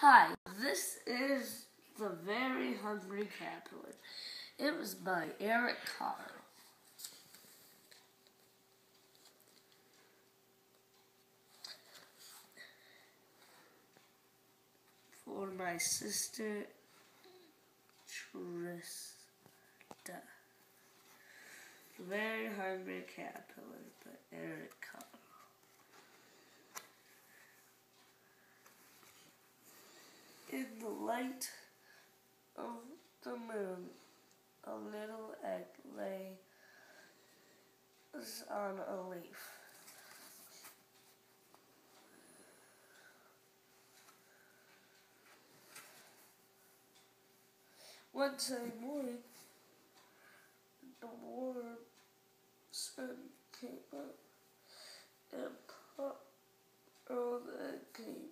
Hi, this is The Very Hungry Caterpillar. It was by Eric Carle. For my sister, Trista. The Very Hungry Caterpillar by Eric Carle. In the light of the moon, a little egg lay on a leaf. One Sunday morning, the warm sun came up and popped on the egg came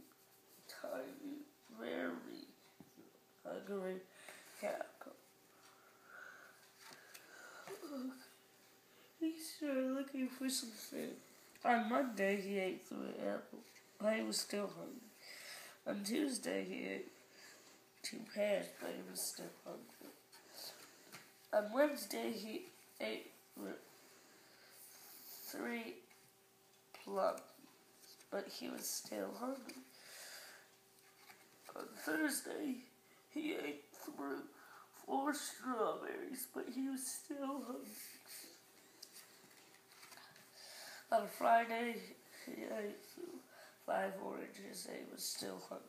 tiny, very hungry caterpillar. He started looking for some food. On Monday, he ate 3 apples, but he was still hungry. On Tuesday, he ate 2 pears, but he was still hungry. On Wednesday, he ate 3 plums, but he was still hungry. On Thursday, he ate 4 strawberries, but he was still hungry. On Friday, he ate 5 oranges, and he was still hungry.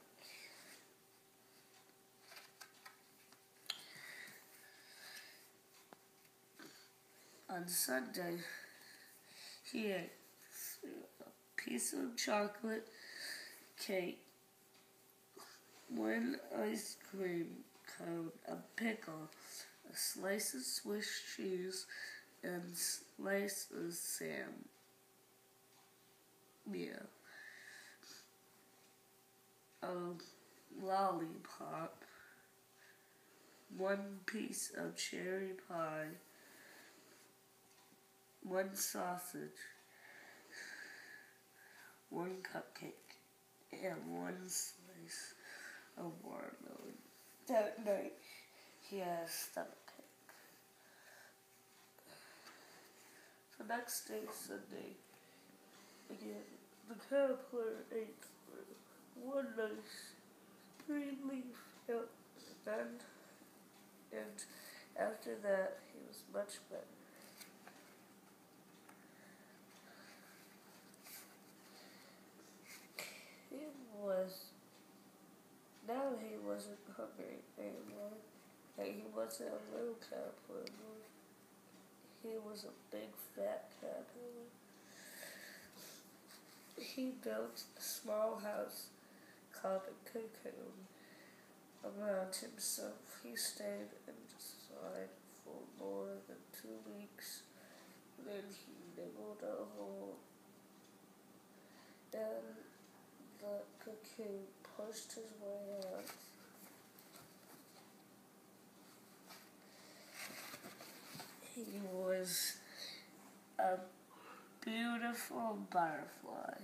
On Sunday, he ate a piece of chocolate cake, 1 ice cream cone, a pickle, a slice of Swiss cheese, and a slice of salmon. A lollipop, 1 piece of cherry pie, 1 sausage, 1 cupcake, and 1 slice of watermelon. That night, he had a stomachache. The next day, Sunday, again, the caterpillar ate 1 nice green leaf, and after that, he was much better. Now he wasn't hungry anymore, and he wasn't a little caterpillar anymore. He was a big fat caterpillar. He built a small house called a cocoon around himself. He stayed inside for more than 2 weeks. Then he nibbled a hole, and the cocoon pushed his way out. He was a beautiful butterfly.